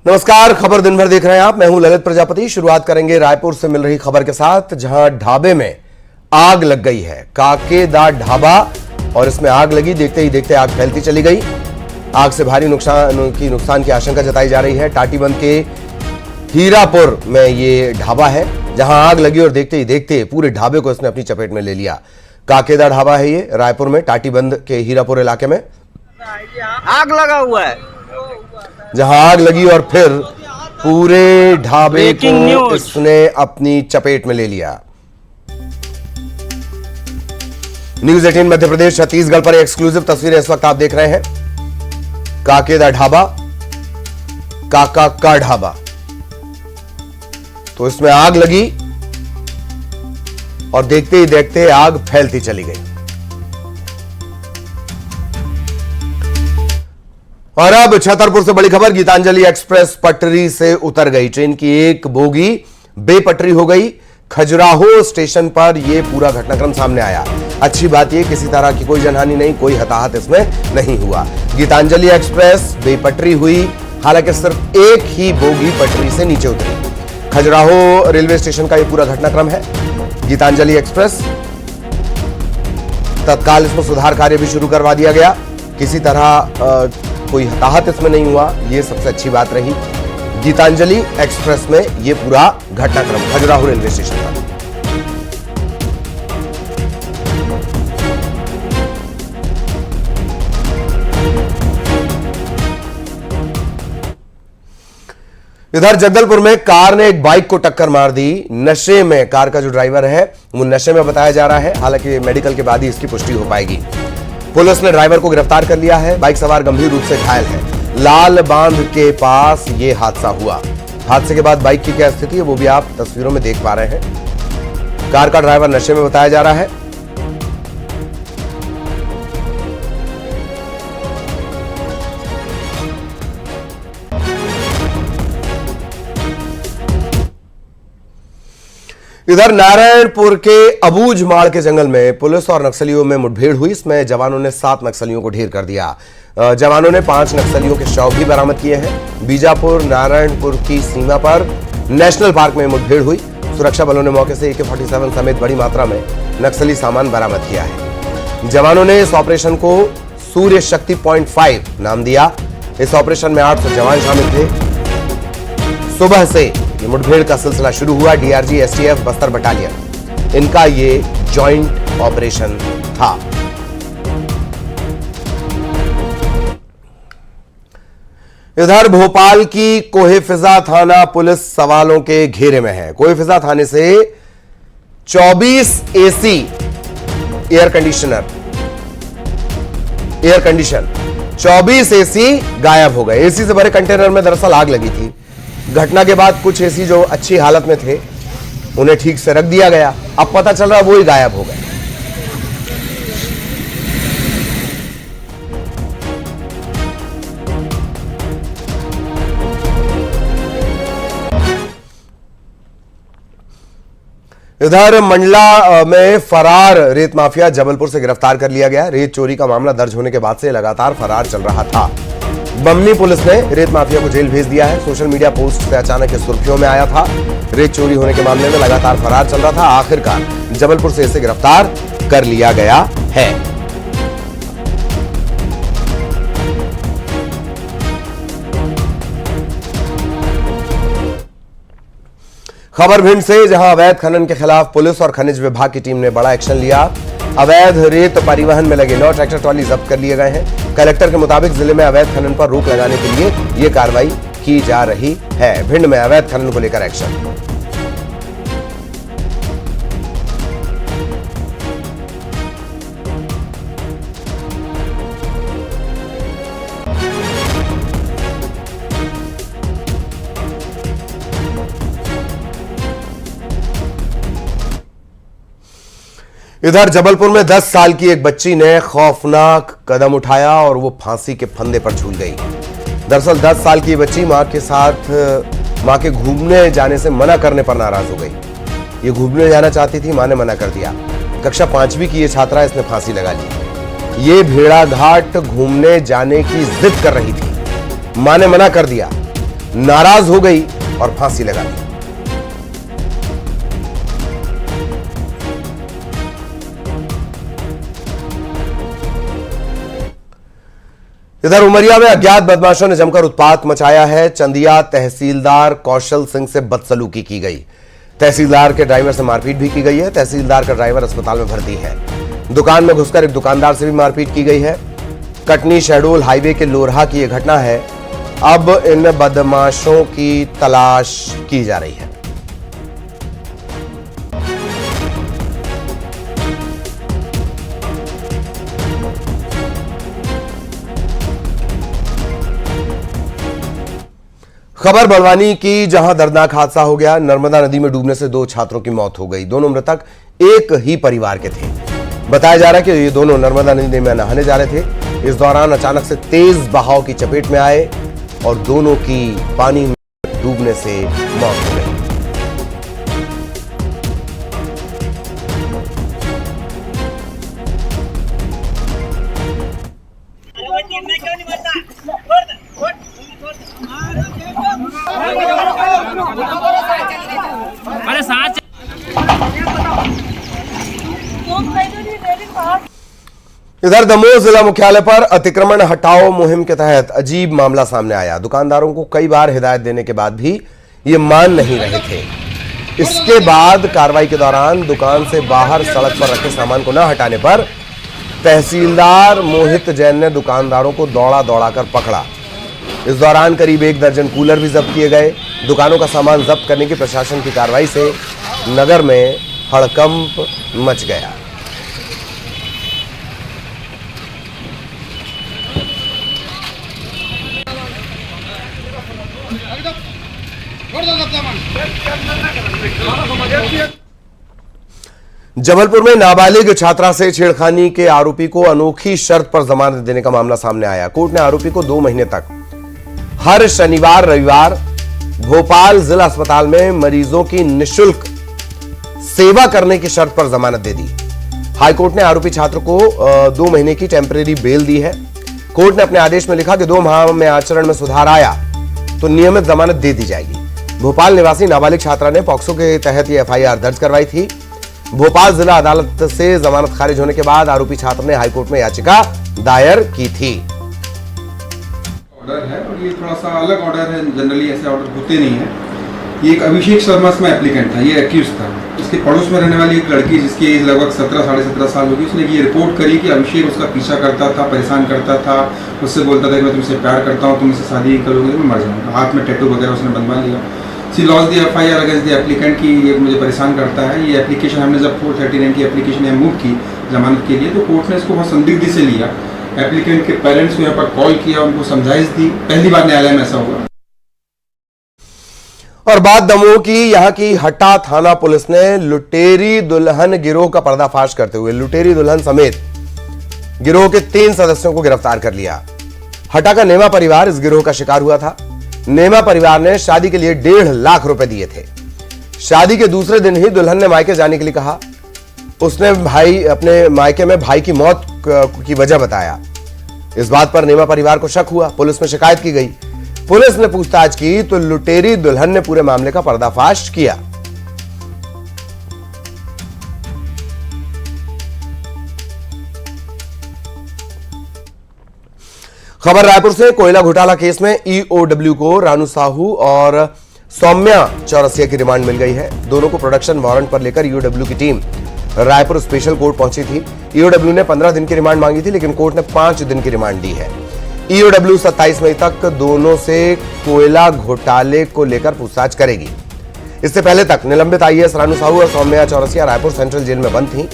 नमस्कार, खबर दिन भर देख रहे हैं आप। मैं हूं ललित प्रजापति। शुरुआत करेंगे रायपुर से मिल रही खबर के साथ, जहां ढाबे में आग लग गई है। काकेदा ढाबा, और इसमें आग लगी, देखते ही देखते आग फैलती चली गई। आग से भारी नुकसान की आशंका जताई जा रही है। टाटीबंध के हीरापुर में ये ढाबा है, जहां आग लगी और देखते ही देखते पूरे ढाबे को इसने अपनी चपेट में ले लिया। काकेदा ढाबा है ये, रायपुर में टाटीबंध के हीरापुर इलाके में आग लगा हुआ है, जहां आग लगी और फिर पूरे ढाबे को इसने अपनी चपेट में ले लिया। न्यूज़ 18 मध्य प्रदेश छत्तीसगढ़ पर एक्सक्लूसिव तस्वीरें इस वक्त आप देख रहे हैं। काकेदा ढाबा, काका का ढाबा, तो इसमें आग लगी और देखते ही देखते आग फैलती चली गई। और अब छतरपुर से बड़ी खबर। गीतांजलि एक्सप्रेस पटरी से उतर गई। ट्रेन की एक बोगी बेपटरी हो गई। खजुराहो स्टेशन पर यह पूरा घटनाक्रम सामने आया। अच्छी बात यह, किसी तरह की कोई जनहानि नहीं, कोई हताहत इसमें नहीं हुआ। गीतांजलि एक्सप्रेस बेपटरी हुई, हालांकि सिर्फ एक ही बोगी पटरी से नीचे उतरी। खजुराहो रेलवे स्टेशन का यह पूरा घटनाक्रम है। गीतांजलि एक्सप्रेस, तत्काल इसमें सुधार कार्य भी शुरू करवा दिया गया। किसी तरह कोई हताहत इसमें नहीं हुआ, यह सबसे अच्छी बात रही। गीतांजलि एक्सप्रेस में यह पूरा घटनाक्रम खजुराहो रेलवे स्टेशन पर। इधर जगदलपुर में कार ने एक बाइक को टक्कर मार दी। नशे में कार का जो ड्राइवर है वो नशे में बताया जा रहा है, हालांकि मेडिकल के बाद ही इसकी पुष्टि हो पाएगी। पुलिस ने ड्राइवर को गिरफ्तार कर लिया है। बाइक सवार गंभीर रूप से घायल है। लाल बांध के पास यह हादसा हुआ। हादसे के बाद बाइक की क्या स्थिति है वो भी आप तस्वीरों में देख पा रहे हैं। कार का ड्राइवर नशे में बताया जा रहा है। इधर नारायणपुर के अबूझमाड़ के जंगल में पुलिस और नक्सलियों में मुठभेड़ हुई। इसमें जवानों ने 7 नक्सलियों को ढेर कर दिया। जवानों ने 5 नक्सलियों के शव भी बरामद किए हैं। बीजापुर नारायणपुर की सीमा पर नेशनल पार्क में मुठभेड़ हुई। सुरक्षा बलों ने मौके से AK-47 समेत बड़ी मात्रा में नक्सली सामान बरामद किया है। जवानों ने इस ऑपरेशन को सूर्य शक्ति .5 नाम दिया। इस ऑपरेशन में 800 जवान शामिल थे। सुबह से ये मुठभेड़ का सिलसिला शुरू हुआ। DRG STF बस्तर बटालियन, इनका ये जॉइंट ऑपरेशन था। इधर भोपाल की कोहेफिजा थाना पुलिस सवालों के घेरे में है। कोहेफिजा थाने से 24 AC एयर कंडीशन 24 AC गायब हो गए। AC से भरे कंटेनर में दरअसल आग लगी थी। घटना के बाद कुछ एसी जो अच्छी हालत में थे उन्हें ठीक से रख दिया गया। अब पता चल रहा वो ही गायब हो गए। इधर मंडला में फरार रेत माफिया जबलपुर से गिरफ्तार कर लिया गया। रेत चोरी का मामला दर्ज होने के बाद से लगातार फरार चल रहा था। बमनी पुलिस ने रेत माफिया को जेल भेज दिया है। सोशल मीडिया पोस्ट से अचानक सुर्खियों में आया था। रेत चोरी होने के मामले में लगातार फरार चल रहा था। आखिरकार जबलपुर से इसे गिरफ्तार कर लिया गया है। खबर भिंड से, जहां अवैध खनन के खिलाफ पुलिस और खनिज विभाग की टीम ने बड़ा एक्शन लिया। अवैध रेत परिवहन में लगे 9 ट्रैक्टर ट्रॉली जब्त कर लिए गए हैं। कलेक्टर के मुताबिक जिले में अवैध खनन पर रोक लगाने के लिए यह कार्रवाई की जा रही है। भिंड में अवैध खनन को लेकर एक्शन। इधर जबलपुर में 10 साल की एक बच्ची ने खौफनाक कदम उठाया और वो फांसी के फंदे पर झूल गई। दरअसल 10 साल की बच्ची मां के घूमने जाने से मना करने पर नाराज हो गई। ये घूमने जाना चाहती थी, मां ने मना कर दिया। कक्षा 5वीं की ये छात्रा, इसने फांसी लगा ली। ये भेड़ाघाट घूमने जाने की जिद कर रही थी, मां ने मना कर दिया। नाराज हो गई और फांसी लगा दी। इधर उमरिया में अज्ञात बदमाशों ने जमकर उत्पात मचाया है। चंदिया तहसीलदार कौशल सिंह से बदसलूकी की गई। तहसीलदार के ड्राइवर से मारपीट भी की गई है। तहसीलदार का ड्राइवर अस्पताल में भर्ती है। दुकान में घुसकर एक दुकानदार से भी मारपीट की गई है। कटनी शहडोल हाईवे के लोरहा की यह घटना है। अब इन बदमाशों की तलाश की जा रही है। खबर बड़वानी की, जहां दर्दनाक हादसा हो गया। नर्मदा नदी में डूबने से 2 छात्रों की मौत हो गई। दोनों मृतक एक ही परिवार के थे। बताया जा रहा है कि ये दोनों नर्मदा नदी में नहाने जा रहे थे। इस दौरान अचानक से तेज बहाव की चपेट में आए और दोनों की पानी में डूबने से मौत हो गई। अरे साथ इधर दमोह जिला मुख्यालय पर अतिक्रमण हटाओ मुहिम के तहत अजीब मामला सामने आया। दुकानदारों को कई बार हिदायत देने के बाद भी ये मान नहीं रहे थे। इसके बाद कार्रवाई के दौरान दुकान से बाहर सड़क पर रखे सामान को न हटाने पर तहसीलदार मोहित जैन ने दुकानदारों को दौड़ा दौड़ाकर पकड़ा। इस दौरान करीब 1 दर्जन कूलर भी जब्त किए गए। दुकानों का सामान जब्त करने की प्रशासन की कार्रवाई से नगर में हड़कंप मच गया। जबलपुर में नाबालिग छात्रा से छेड़खानी के आरोपी को अनोखी शर्त पर जमानत देने का मामला सामने आया। कोर्ट ने आरोपी को 2 महीने तक हर शनिवार रविवार भोपाल जिला अस्पताल में मरीजों की निःशुल्क सेवा करने की शर्त पर जमानत दे दी। हाईकोर्ट ने आरोपी छात्र को 2 महीने की टेम्परेरी बेल दी है। कोर्ट ने अपने आदेश में लिखा कि 2 माह में आचरण में सुधार आया तो नियमित जमानत दे दी जाएगी। भोपाल निवासी नाबालिग छात्रा ने पॉक्सो के तहत यह एफआईआर दर्ज करवाई थी। भोपाल जिला अदालत से जमानत खारिज होने के बाद आरोपी छात्र ने हाईकोर्ट में याचिका दायर की थी। ऑर्डर है और ये थोड़ा सा अलग ऑर्डर है। जनरली ऐसे ऑर्डर होते नहीं है। ये एक अभिषेक शर्मा इसमें एप्लीकेंट था, ये एक्यूज था। इसके पड़ोस में रहने वाली एक लड़की जिसकी एज लगभग 17 साढ़े 17 साल होगी, उसने ये रिपोर्ट करी कि अभिषेक उसका पीछा करता था, परेशान करता था, उससे बोलता था कि मैं तुमसे प्यार करता हूँ, तुम इससे शादी करोगे तो मैं मर जाऊँगा। हाथ में टैटू वगैरह उसने बनवा लिया। She lodged the FIR against the applicant की ये मुझे परेशान करता है। ये एप्लीकेशन हमने जब 439 की एप्लीकेशन यहाँ मूव की जमानत के लिए, तो कोर्ट ने इसको बहुत संदिग्धि से लिया। एप्लीकेंट के पेरेंट्स को यहाँ पर कॉल किया, उनको समझाइश दी। पहली बार न्यायालय में ऐसा हुआ। और बात दमोह की, यहां की हट्टा थाना पुलिस ने लुटेरी दुल्हन गिरोह का पर्दाफाश करते हुए लुटेरी दुल्हन समेत गिरोह के 3 सदस्यों को गिरफ्तार कर लिया। हट्टा का नेमा परिवार इस गिरोह का शिकार हुआ था। नेमा परिवार ने शादी के लिए 1.5 लाख रुपए दिए थे। शादी के दूसरे दिन ही दुल्हन ने मायके जाने के लिए कहा। उसने अपने मायके में भाई की मौत की वजह बताया। इस बात पर नेमा परिवार को शक हुआ। पुलिस में शिकायत की गई। पुलिस ने पूछताछ की तो लुटेरी दुल्हन ने पूरे मामले का पर्दाफाश किया। खबर रायपुर से, कोयला घोटाला केस में ईओडब्ल्यू को रानू साहू और सौम्या चौरसिया की रिमांड मिल गई है। दोनों को प्रोडक्शन वारंट पर लेकर ईओडब्ल्यू की टीम रायपुर स्पेशल कोर्ट पहुंची थी। ईओडब्ल्यू ने 15 दिन की रिमांड मांगी थी, लेकिन कोर्ट ने 5 दिन की रिमांड दी है। ईओडब्ल्यू 27 मई तक दोनों से कोयला घोटाले को लेकर पूछताछ करेगी। इससे पहले तक निलंबित आईएएस रानू साहू और सौम्या चौरसिया रायपुर सेंट्रल जेल में बंद थी।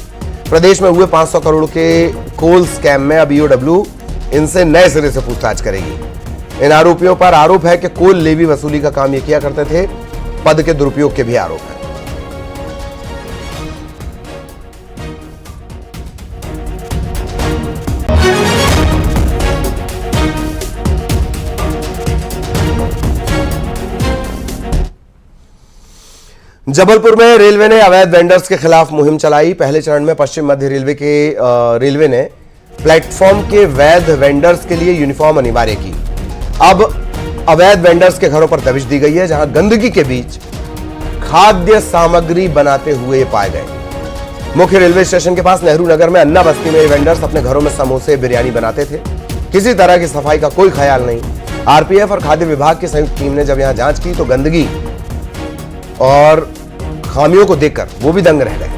प्रदेश में हुए 500 करोड़ के कोल स्कैम में अब ईओडब्ल्यू इनसे नए सिरे से पूछताछ करेगी। इन आरोपियों पर आरोप है कि कोल लेवी वसूली का काम ये किया करते थे। पद के दुरुपयोग के भी आरोप है। जबलपुर में रेलवे ने अवैध वेंडर्स के खिलाफ मुहिम चलाई। पहले चरण में पश्चिम मध्य रेलवे ने प्लेटफॉर्म के वैध वेंडर्स के लिए यूनिफॉर्म अनिवार्य की। अब अवैध वेंडर्स के घरों पर दबिश दी गई है, जहां गंदगी के बीच खाद्य सामग्री बनाते हुए पाए गए। मुख्य रेलवे स्टेशन के पास नेहरू नगर में अन्ना बस्ती में वेंडर्स अपने घरों में समोसे बिरयानी बनाते थे। किसी तरह की सफाई का कोई ख्याल नहीं। आरपीएफ और खाद्य विभाग की संयुक्त टीम ने जब यहां जांच की तो गंदगी और खामियों को देखकर वो भी दंग रह गए।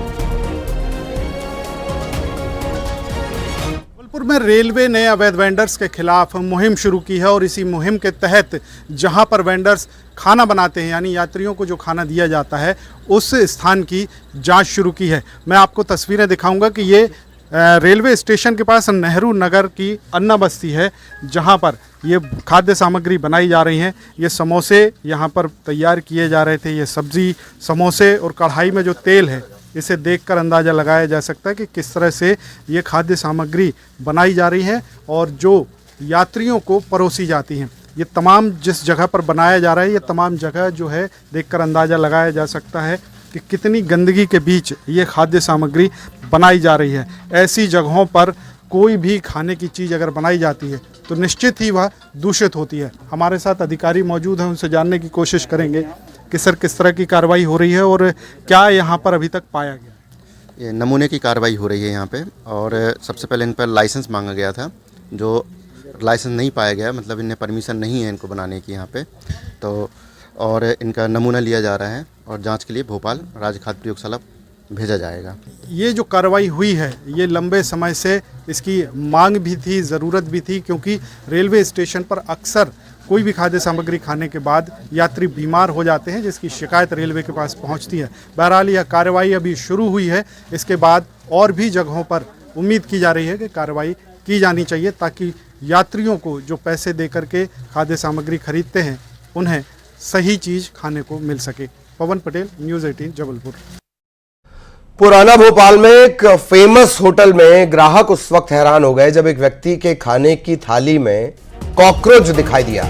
जबलपुर में रेलवे ने अवैध वेंडर्स के खिलाफ मुहिम शुरू की है और इसी मुहिम के तहत जहां पर वेंडर्स खाना बनाते हैं, यानी यात्रियों को जो खाना दिया जाता है, उस स्थान की जांच शुरू की है। मैं आपको तस्वीरें दिखाऊंगा कि ये रेलवे स्टेशन के पास नेहरू नगर की अन्ना बस्ती है, जहां पर ये खाद्य सामग्री बनाई जा रही हैं। ये समोसे यहाँ पर तैयार किए जा रहे थे। ये सब्ज़ी, समोसे और कढ़ाई में जो तेल है, इसे देखकर अंदाज़ा लगाया जा सकता है कि किस तरह से ये खाद्य सामग्री बनाई जा रही है और जो यात्रियों को परोसी जाती हैं। ये तमाम जिस जगह पर बनाया जा रहा है, ये तमाम जगह जो है देखकर अंदाज़ा लगाया जा सकता है कि कितनी गंदगी के बीच ये खाद्य सामग्री बनाई जा रही है। ऐसी जगहों पर कोई भी खाने की चीज़ अगर बनाई जाती है तो निश्चित ही वह दूषित होती है। हमारे साथ अधिकारी मौजूद हैं, उनसे जानने की कोशिश करेंगे कि सर किस तरह की कार्रवाई हो रही है और क्या यहाँ पर अभी तक पाया गया। ये नमूने की कार्रवाई हो रही है यहाँ पे, और सबसे पहले इन पर लाइसेंस मांगा गया था, जो लाइसेंस नहीं पाया गया, मतलब इन्हें परमिशन नहीं है इनको बनाने की यहाँ पे, तो और इनका नमूना लिया जा रहा है और जांच के लिए भोपाल राज्य खाद्य प्रयोगशाला भेजा जाएगा। ये जो कार्रवाई हुई है, ये लंबे समय से इसकी मांग भी थी, ज़रूरत भी थी, क्योंकि रेलवे स्टेशन पर अक्सर कोई भी खाद्य सामग्री खाने के बाद यात्री बीमार हो जाते हैं, जिसकी शिकायत रेलवे के पास पहुंचती है। बहरहाल यह कार्रवाई अभी शुरू हुई है, इसके बाद और भी जगहों पर उम्मीद की जा रही है कि कार्रवाई की जानी चाहिए, ताकि यात्रियों को जो पैसे दे करके खाद्य सामग्री खरीदते हैं उन्हें सही चीज़ खाने को मिल सके। पवन पटेल, न्यूज़ 18 जबलपुर। पुराना भोपाल में एक फेमस होटल में ग्राहक उस वक्त हैरान हो गए जब एक व्यक्ति के खाने की थाली में कॉकरोच दिखाई दिया।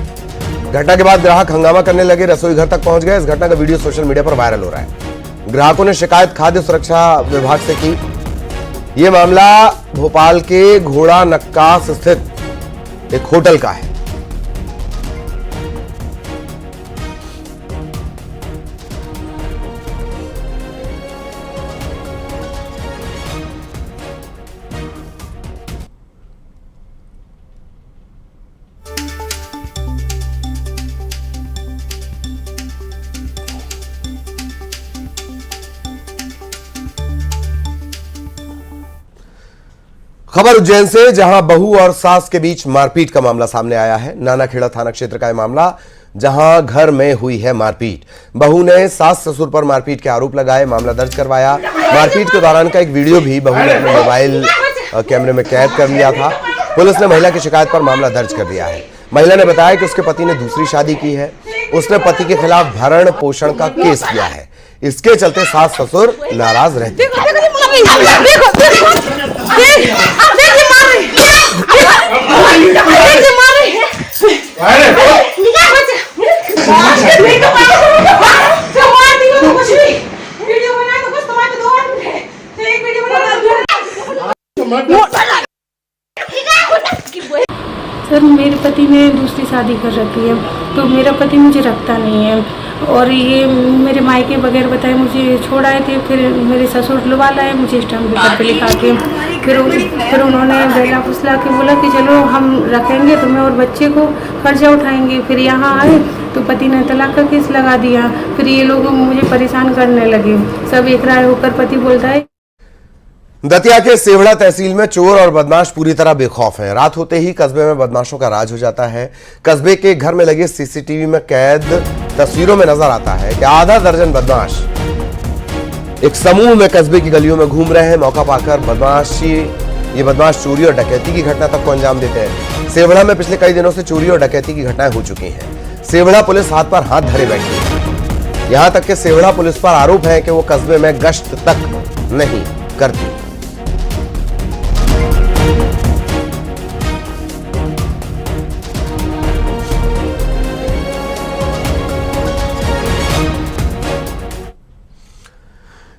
घटना के बाद ग्राहक हंगामा करने लगे, रसोई घर तक पहुंच गए। इस घटना का वीडियो सोशल मीडिया पर वायरल हो रहा है। ग्राहकों ने शिकायत खाद्य सुरक्षा विभाग से की। यह मामला भोपाल के घोड़ा नक्कास स्थित एक होटल का है। खबर उज्जैन से, जहां बहू और सास के बीच मारपीट का मामला सामने आया है। नानाखेड़ा थाना क्षेत्र का यह मामला, जहां घर में हुई है मारपीट। बहू ने सास ससुर पर मारपीट के आरोप लगाए, मामला दर्ज करवाया। मारपीट के दौरान का एक वीडियो भी बहू ने अपने मोबाइल कैमरे में कैद कर लिया था। पुलिस ने महिला की शिकायत पर मामला दर्ज कर दिया है। महिला ने बताया कि उसके पति ने दूसरी शादी की है। उसने पति के खिलाफ भरण पोषण का केस किया है। इसके चलते सास ससुर नाराज रहते हैं। सर, मेरे पति ने दूसरी शादी कर रखी है, तो मेरा पति मुझे रखता नहीं है और ये मेरे मायके बगैर बताए मुझे छोड़ आए थे। फिर मेरे ससुर लुवा लाए मुझे स्टाम्प पेपर पे लिखा के। फिर उन्होंने बेला फुसला के बोला कि चलो हम रखेंगे तुम्हें और बच्चे को, कर्जा उठाएंगे। फिर यहाँ आए तो पति ने तलाक का केस लगा दिया। फिर ये लोग मुझे परेशान करने लगे। सब एक राय होकर पति बोलता है। दतिया के सेवड़ा तहसील में चोर और बदमाश पूरी तरह बेखौफ हैं। रात होते ही कस्बे में बदमाशों का राज हो जाता है। कस्बे के घर में लगे सीसीटीवी में कैद तस्वीरों में नजर आता है कि आधा दर्जन बदमाश एक समूह में कस्बे की गलियों में घूम रहे हैं। मौका पाकर ये बदमाश चोरी और डकैती की घटना तक को अंजाम देते हैं। सेवड़ा में पिछले कई दिनों से चोरी और डकैती की घटनाएं हो चुकी हैं। सेवड़ा पुलिस हाथ पर हाथ धरे बैठी है। यहां तक कि सेवड़ा पुलिस पर आरोप है कि वो कस्बे में गश्त तक नहीं करती।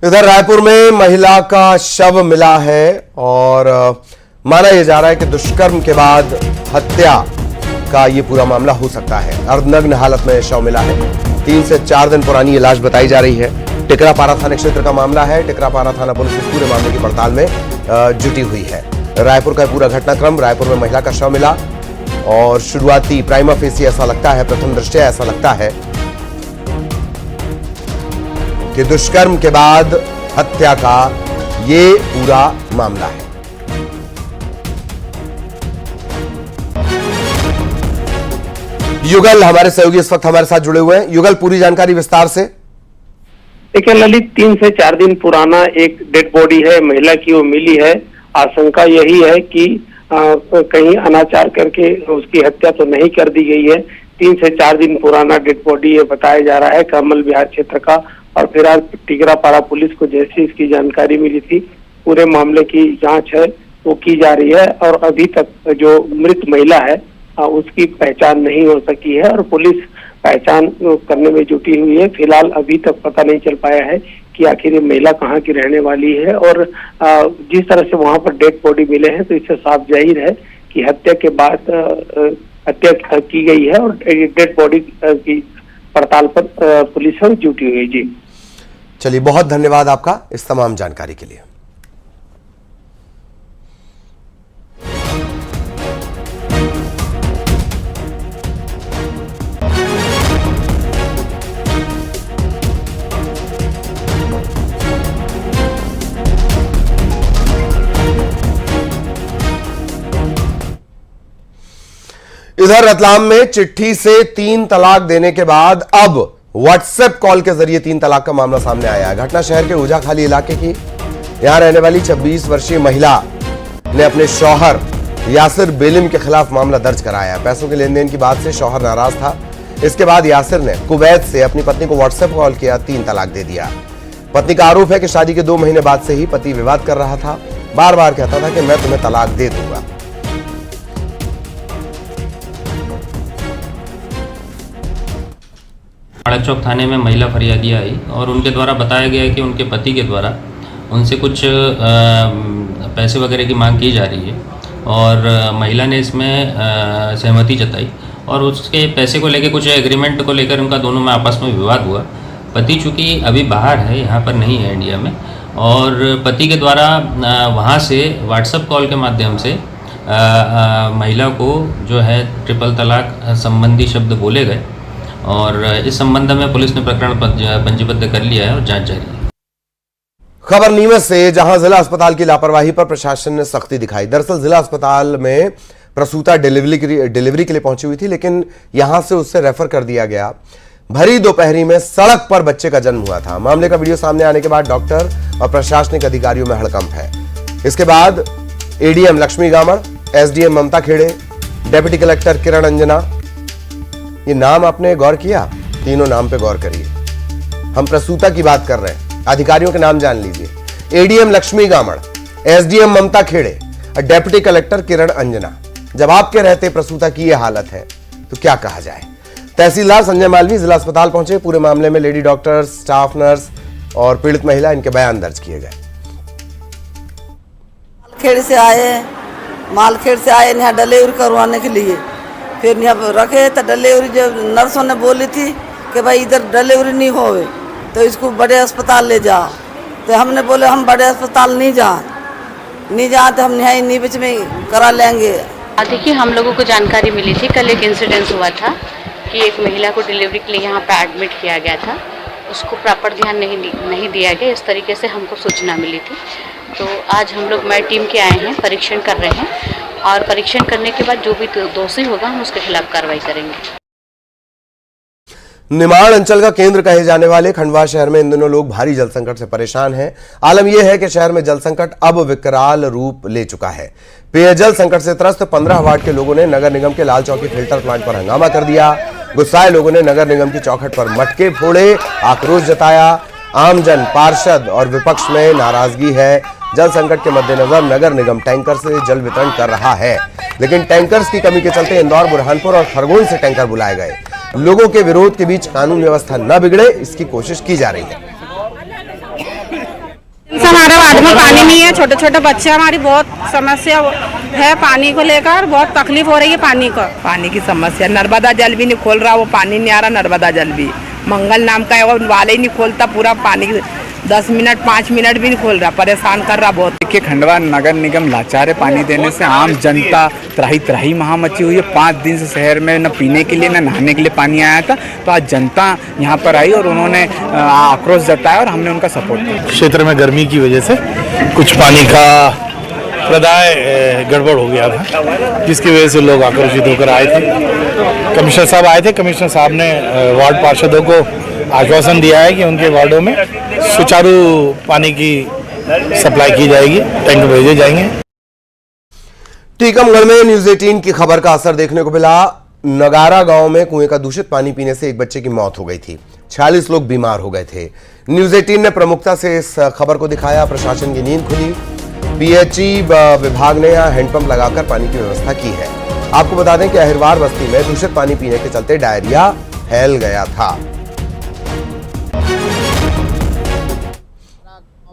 इधर रायपुर में महिला का शव मिला है और माना यह जा रहा है कि दुष्कर्म के बाद हत्या का ये पूरा मामला हो सकता है। अर्धनग्न हालत में शव मिला है। 3 से 4 दिन पुरानी ये लाश बताई जा रही है। टिकरापारा थाना क्षेत्र का मामला है। टिकरापारा थाना पुलिस इस पूरे मामले की पड़ताल में जुटी हुई है। रायपुर का पूरा घटनाक्रम, रायपुर में महिला का शव मिला और शुरुआती प्राइमा फेसी ऐसा लगता है, प्रथम दृष्टया ऐसा लगता है कि दुष्कर्म के बाद हत्या का ये पूरा मामला है। युगल हमारे सहयोगी इस वक्त हमारे साथ जुड़े हुए हैं। युगल, पूरी जानकारी विस्तार से। देखिए ललित, 3 से 4 दिन पुराना एक डेड बॉडी है, महिला की वो मिली है। आशंका यही है कि कहीं अनाचार करके उसकी हत्या तो नहीं कर दी गई है। 3 से 4 दिन पुराना डेड बॉडी ये बताया जा रहा है करमल विहार क्षेत्र का। और फिलहाल टिकरापारा पुलिस को जैसी इसकी जानकारी मिली थी, पूरे मामले की जांच है वो की जा रही है। और अभी तक जो मृत महिला है उसकी पहचान नहीं हो सकी है और पुलिस पहचान करने में जुटी हुई है। फिलहाल अभी तक पता नहीं चल पाया है कि आखिर ये महिला कहाँ की रहने वाली है। और जिस तरह से वहां पर डेड बॉडी मिले हैं तो इससे साफ जाहिर है कि हत्या के बाद हत्या की गई है और डेड बॉडी की पड़ताल पर पुलिस जुटी हुई है। जी चलिए, बहुत धन्यवाद आपका इस तमाम जानकारी के लिए। इधर रतलाम में चिट्ठी से 3 तलाक देने के बाद अब व्हाट्सएप कॉल के जरिए 3 तलाक का मामला सामने आया है। घटना शहर के ऊजाखाली इलाके की। यहां रहने वाली 26 वर्षीय महिला ने अपने शौहर यासिर बेलिम के खिलाफ मामला दर्ज कराया है। पैसों के लेन देन की बात से शौहर नाराज था। इसके बाद यासिर ने कुवैत से अपनी पत्नी को व्हाट्सएप कॉल किया, 3 तलाक दे दिया। पत्नी का आरोप है कि शादी के 2 महीने बाद से ही पति विवाद कर रहा था। बार बार कहता था कि मैं तुम्हें तलाक दे दूंगा। पाड़ा चौक थाने में महिला फरियादी आई और उनके द्वारा बताया गया कि उनके पति के द्वारा उनसे कुछ पैसे वगैरह की मांग की जा रही है और महिला ने इसमें सहमति जताई और उसके पैसे को लेकर कुछ एग्रीमेंट को लेकर उनका दोनों में आपस में विवाद हुआ। पति चूँकि अभी बाहर है, यहाँ पर नहीं है इंडिया में, और पति के द्वारा वहाँ से व्हाट्सएप कॉल के माध्यम से महिला को जो है ट्रिपल तलाक संबंधी शब्द बोले गए और इस संबंध में पुलिस ने प्रकरण पंजीबद्ध कर लिया है और जांच जारी है। खबर नीमच से, जहां जिला अस्पताल की लापरवाही पर प्रशासन ने सख्ती दिखाई। दरअसल जिला अस्पताल में प्रसूता डिलीवरी के लिए पहुंची हुई थी, लेकिन यहां से उससे रेफर कर दिया गया। भरी दोपहरी में सड़क पर बच्चे का जन्म हुआ था। मामले का वीडियो सामने आने के बाद डॉक्टर और प्रशासनिक अधिकारियों में हड़कंप है। इसके बाद ADM Lakshmi गामड़, SDM Mamta Khede, deputy collector किरण अंजना, ये नाम आपने गौर किया? तीनों नाम पे गौर करिए। हम प्रसूता की बात कर रहे हैं, अधिकारियों के नाम जान लीजिए। एडीएम लक्ष्मी गामड़, एसडीएम ममता खेड़े और डेप्यूटी कलेक्टर किरण अंजना। जब आपके रहते प्रसूता की यह हालत है तो क्या कहा जाए। तहसीलदार संजय मालवी जिला अस्पताल पहुंचे। पूरे मामले में लेडी डॉक्टर, स्टाफ नर्स और पीड़ित महिला, इनके बयान दर्ज किए गए। मालखेड़ से आए यहाँ डिलीवरी करवाने के लिए, फिर यहाँ रखे तो डिलीवरी जो नर्सों ने बोली थी कि भाई इधर डिलीवरी नहीं होवे तो इसको बड़े अस्पताल ले जाओ। तो हमने बोले हम बड़े अस्पताल नहीं जा तो हम यहाँ नीबच में करा लेंगे। देखिए, हम लोगों को जानकारी मिली थी, कल एक इंसिडेंस हुआ था कि एक महिला को डिलीवरी के लिए यहाँ पे एडमिट किया गया था, उसको प्रॉपर ध्यान नहीं दिया गया, इस तरीके से हमको सूचना मिली थी। तो आज हम लोग मेरी टीम के आए हैं, परीक्षण कर रहे हैं और परीक्षण करने के बाद जो भी दोषी होगा हम उसके खिलाफ कार्रवाई करेंगे। निमाड़ अंचल का केंद्र कहे जाने वाले खंडवा शहर में इन दिनों लोग भारी जल संकट से परेशान हैं। आलम यह है कि शहर में जल संकट अब विकराल रूप ले चुका है। पेयजल संकट से त्रस्त 15 वार्ड के लोगों ने नगर निगम के लाल चौकी फिल्टर प्लांट पर हंगामा कर दिया। गुस्साए लोगों ने नगर निगम की चौखट पर मटके फोड़े, आक्रोश जताया। आमजन, पार्षद और विपक्ष में नाराजगी है। जल संकट के मद्देनजर नगर निगम टैंकर से जल वितरण कर रहा है, लेकिन टैंकर्स की कमी के चलते इंदौर, बुरहानपुर और खरगोन से टैंकर बुलाए गए। लोगों के विरोध के बीच कानून व्यवस्था न बिगड़े, इसकी कोशिश की जा रही है। हमारे वार्ड में पानी नहीं है, छोटे छोटे बच्चे, हमारी बहुत समस्या है पानी को लेकर बहुत तकलीफ हो रही है। पानी की समस्या, नर्मदा जल भी नहीं खोल रहा, वो पानी नहीं आ रहा, नर्मदा जल भी मंगल नाम का है वो वाले ही नहीं खोलता, पूरा पानी 10 मिनट 5 मिनट भी नहीं खोल रहा, परेशान कर रहा बहुत। देखिए खंडवा नगर निगम लाचार है पानी देने से, आम जनता त्राही त्राही महा मची हुई है। 5 दिन से शहर में न पीने के लिए न नहाने के लिए पानी आया था, तो आज जनता यहाँ पर आई और उन्होंने आक्रोश जताया और हमने उनका सपोर्ट किया। क्षेत्र में गर्मी की वजह से कुछ पानी का प्रदाय गड़बड़ हो गया था, जिसकी वजह से लोग आक्रोशित होकर आए थे। कमिश्नर साहब आए थे, कमिश्नर साहब ने वार्ड पार्षदों को आश्वासन दिया है कि उनके वार्डों में सुचारू पानी की सप्लाई की जाएगी, टैंक भेजे जाएंगे। टीकमगढ़ में न्यूज 18 की खबर का असर देखने को मिला। नगारा गांव में कुएं का दूषित पानी पीने से एक बच्चे की मौत हो गई थी, 46 लोग बीमार हो गए थे। न्यूज 18 ने प्रमुखता से इस खबर को दिखाया। प्रशासन की नींद खुली, पीएचई विभाग ने यहां हैंडपंप लगाकर पानी की व्यवस्था की है। आपको बता दें कि अहिरवार बस्ती में दूषित पानी पीने के चलते डायरिया फैल गया था।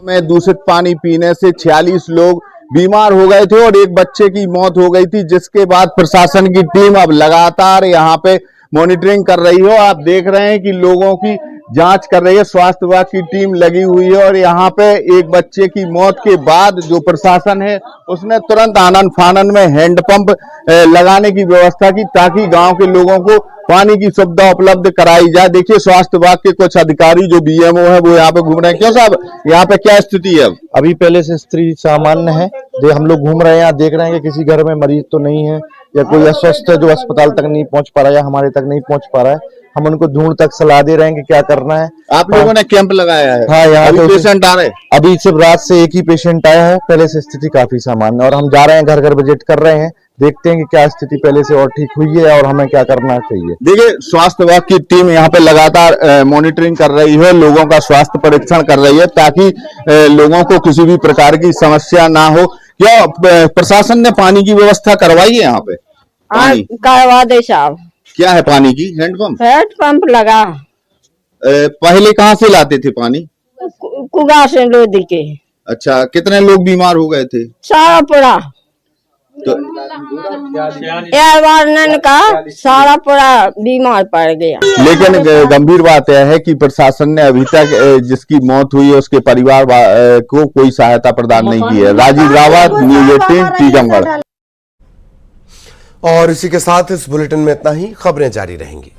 में दूषित पानी पीने से 46 लोग बीमार हो गए थे और एक बच्चे की मौत हो गई थी, जिसके बाद प्रशासन की टीम अब लगातार यहाँ पे मॉनिटरिंग कर रही है। आप देख रहे हैं कि लोगों की जांच कर रही है, स्वास्थ्य विभाग की टीम लगी हुई है और यहाँ पे एक बच्चे की मौत के बाद जो प्रशासन है उसने तुरंत आनन फानन में हैंडपंप लगाने की व्यवस्था की, ताकि गांव के लोगों को पानी की सुविधा उपलब्ध कराई जाए। देखिए स्वास्थ्य विभाग के कुछ अधिकारी जो बीएमओ है वो यहाँ पे घूम रहे हैं। क्यों साहब, यहाँ पे क्या स्थिति है? अभी पहले से स्थिति सामान्य है, जो हम लोग घूम रहे हैं, यहाँ देख रहे हैं कि किसी घर में मरीज तो नहीं है या कोई अस्वस्थ है जो अस्पताल तक नहीं पहुंच पा रहा है या हमारे तक नहीं पहुंच पा रहा है। हम उनको दूर तक सलाह दे रहे हैं कि क्या करना है। आप लोगों ने कैंप लगाया है? हाँ, यहाँ पे पेशेंट आ रहे हैं? अभी सिर्फ रात से एक ही पेशेंट आया है, पहले से स्थिति काफी सामान्य और हम जा रहे हैं, घर घर विजिट कर रहे हैं, देखते हैं कि क्या स्थिति पहले से और ठीक हुई है और हमें क्या करना चाहिए। देखिए स्वास्थ्य विभाग की टीम यहाँ पे लगातार मॉनिटरिंग कर रही है, लोगों का स्वास्थ्य परीक्षण कर रही है, ताकि लोगों को किसी भी प्रकार की समस्या ना हो। क्या प्रशासन ने पानी की व्यवस्था करवाई है यहाँ पे? करवा दे साहब। क्या है पानी की? हैंडपंप लगा। पहले कहाँ से लाते थे पानी? कुआ से लोधी के। अच्छा, कितने लोग बीमार हो गए थे? सारा पूरा तो का सारा पूरा बीमार पड़ गया। लेकिन गंभीर बात यह है कि प्रशासन ने अभी तक जिसकी मौत हुई है उसके परिवार को कोई सहायता प्रदान नहीं की है। राजीव रावत, न्यूज 18 टीकमगढ़। और इसी के साथ इस बुलेटिन में इतना ही। खबरें जारी रहेंगी।